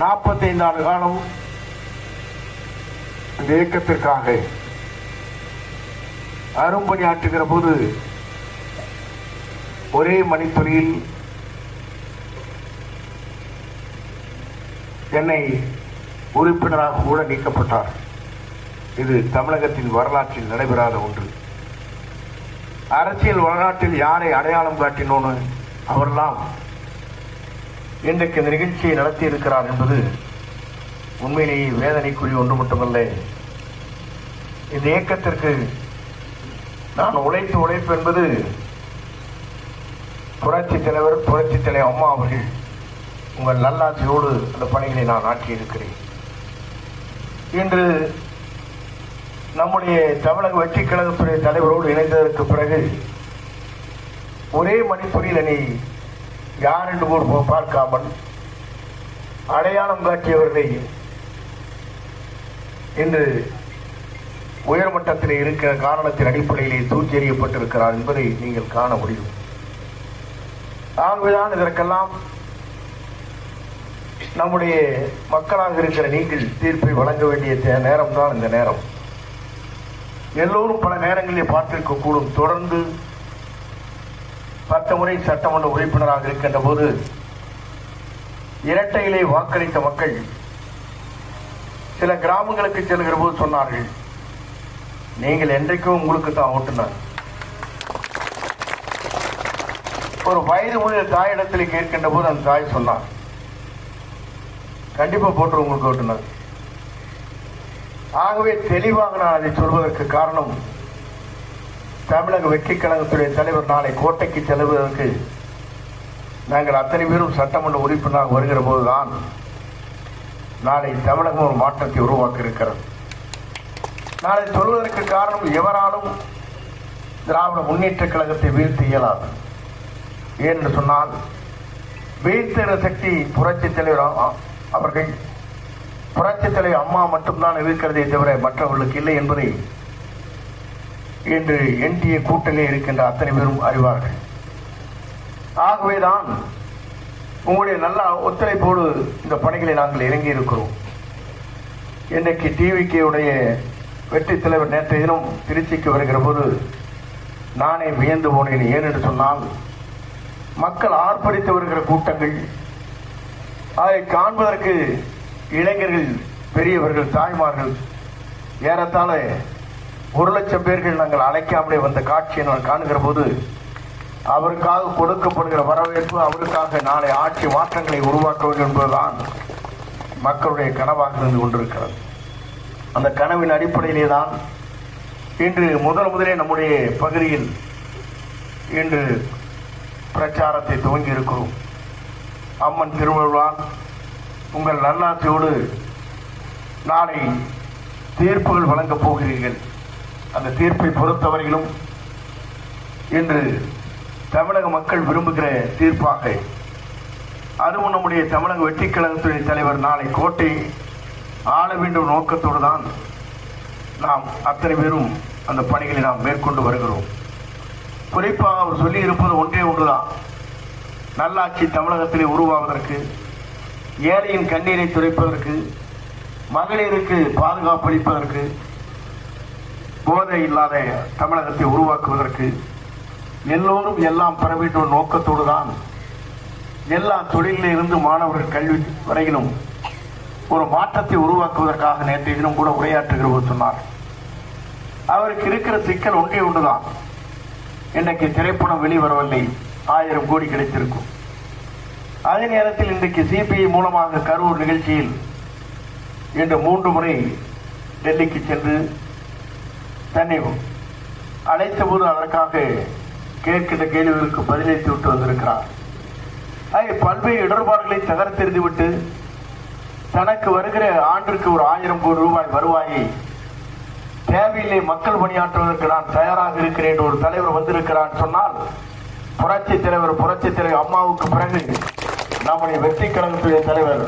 45 ஆண்டு காலம் இந்த இயக்கத்திற்காக அரும்பணியாற்றுகிற போது ஒரே மணித்துறையில் என்னை உறுப்பினராக கூட நீக்கப்பட்டார். இது தமிழகத்தின் வரலாற்றில் நடைபெறாத ஒன்று. அரசியல் வரலாற்றில் யாரை அடையாளம் காட்டினோன்னு அவரெல்லாம் இன்றைக்கு இந்த நிகழ்ச்சியை நடத்தி இருக்கிறார் என்பது உண்மையிலேயே வேதனைக்குரிய ஒன்று மட்டுமல்ல. இந்த இயக்கத்திற்கு நான் உழைப்பு என்பது புரட்சித் தலைவர் அம்மா அவர்கள் உங்கள் நல்லாட்சியோடு அந்த பணிகளை நான் ஆற்றியிருக்கிறேன். இன்று நம்முடைய தமிழக வெற்றிக் கழகத்துடைய தலைவரோடு இணைந்ததற்கு பிறகு ஒரே மணிப்பொறியில் என்னை யார் என்று கூட பார்க்காமல் அடையாளம் காட்டியவர்களை இன்று உயர்மட்டத்தில் இருக்கிற காரணத்தின் அடிப்படையிலே தூக்கி எறியப்பட்டிருக்கிறார் என்பதை நீங்கள் காண முடியும். ஆகவேதான் இதற்கெல்லாம் நம்முடைய மக்களாக இருக்கிற நீங்கள் தீர்ப்பை வழங்க வேண்டிய நேரம் தான் இந்த நேரம். எல்லோரும் பல நேரங்களிலே பார்த்திருக்க கூடும். தொடர்ந்து 10 முறை சட்டமன்ற உறுப்பினராக இருக்கின்ற போது இரட்டையிலே வாக்களித்த மக்கள் சில கிராமங்களுக்கு செல்கிற போது சொன்னார்கள், நீங்கள் என்றைக்கும் உங்களுக்கு தான் ஓட்டுனார். ஒரு வயது முதல் தாயிடத்தில் கேட்கின்ற போது அந்த தாய் சொன்னார், கண்டிப்பா போட்டு உங்களுக்கு ஓட்டுனார். ஆகவே தெளிவாக நான் அதை சொல்வதற்கு காரணம், தமிழக வெற்றிக் கழகத்துடைய தலைவர் நாளை கோட்டைக்கு செல்வதற்கு நாங்கள் அத்தனை பேரும் சட்டமன்ற உறுப்பினராக வருகிற போதுதான் நாளை தமிழகம் ஒரு மாற்றத்தை உருவாக்க இருக்கிறது. நாளை சொல்வதற்கு காரணம், எவராலும் திராவிட முன்னேற்ற கழகத்தை வீழ்த்த இயலாது. ஏனென்று சொன்னால் வீழ்த்துகிற சக்தி புரட்சித் தலைவர் அவர்கள், புரட்சித் தலைவர் அம்மா மட்டும்தான் இருக்கிறதே தவிர மற்றவர்களுக்கு இல்லை என்பதை இன்று என்டிஏ கூட்டணியில் இருக்கின்ற அத்தனை பேரும் அறிவார்கள். ஆகவேதான் உங்களுடைய நல்ல ஒத்துழைப்போடு இந்த பணிகளை நாங்கள் இறங்கி இருக்கிறோம். இன்றைக்கு டிவிகேவுடைய வெற்றி தலைவர் நேற்றைய தினம் திருச்சிக்கு வருகிற போது நானே வியந்து போனேன். ஏனென்று சொன்னால் மக்கள் ஆர்ப்பரித்து வருகிற கூட்டங்கள், அதை காண்பதற்கு இளைஞர்கள், பெரியவர்கள், தாய்மார்கள் ஏறத்தாழ 1,00,000 பேர்கள் நாங்கள் அழைக்காமலே வந்த காட்சியை நான் காணுகிற போது அவருக்காக கொடுக்கப்படுகிற வரவேற்பு, அவருக்காக நாளை ஆட்சி மாற்றங்களை உருவாக்க வேண்டும் என்பதுதான் மக்களுடைய கனவாக இருந்து கொண்டிருக்கிறது. அந்த கனவின் அடிப்படையிலே தான் இன்று முதலே நம்முடைய பகுதியில் இன்று பிரச்சாரத்தை துவங்கி இருக்கிறோம். அம்மன் திருவிழா உங்கள் நல்லாட்சியோடு நாளை தீர்ப்புகள் வழங்கப் போகிறீர்கள். அந்த தீர்ப்பை பொறுத்தவரையிலும் இன்று தமிழக மக்கள் விரும்புகிற தீர்ப்பாக, அதுவும் நம்முடைய தமிழக வெற்றிக் கழகத்துடைய தலைவர் நாளை கோட்டை ஆள வேண்டும் நோக்கத்தோடு தான் நாம் அத்தனை பேரும் அந்த பணிகளை நாம் மேற்கொண்டு வருகிறோம். குறிப்பாக அவர் சொல்லி இருப்பது ஒன்றே ஒன்றுதான், நல்லாட்சி தமிழகத்திலே உருவாவதற்கு, ஏழையின் கண்ணீரை துடைப்பதற்கு, மகளிருக்கு பாதுகாப்பு அளிப்பதற்கு, போதை இல்லாத தமிழகத்தை உருவாக்குவதற்கு, எல்லோரும் எல்லாம் பெற வேண்டும் நோக்கத்தோடு தான் எல்லா தொழிலில் இருந்து மாணவர்கள் கல்வி வரையிலும் ஒரு மாற்றத்தை உருவாக்குவதற்காக நேற்றைய தினம் கூட உரையாற்றுகிற போது சொன்னார். அவருக்கு இருக்கிற சிக்கல் ஒன்றே ஒன்றுதான், இன்றைக்கு திரைப்படம் வெளிவரவில்லை, 1000 கோடி கிடைத்திருக்கும். அதே நேரத்தில் இன்றைக்கு சிபிஐ மூலமாக கரூர் நிகழ்ச்சியில் இன்று 3 முறை டெல்லிக்கு சென்று தன்னை அழைத்த போது அதற்காக கேட்கின்ற கேள்விகளுக்கு பதிலளித்து விட்டு வந்திருக்கிறார். பல்வேறு இடர்பாடுகளை தகர்த்தெறிந்துவிட்டு தனக்கு வருகிற ஆண்டிற்கு ஒரு 1000 கோடி ரூபாய் வருவாயை தேவையில்லை, மக்கள் பணியாற்றுவதற்கு நான் தயாராக இருக்கிறேன் ஒரு தலைவர் வந்திருக்கிறான் சொன்னால், புரட்சித் தலைவர் அம்மாவுக்கு பிறகு நம்முடைய வெற்றிக் கழகத்துடைய தலைவர்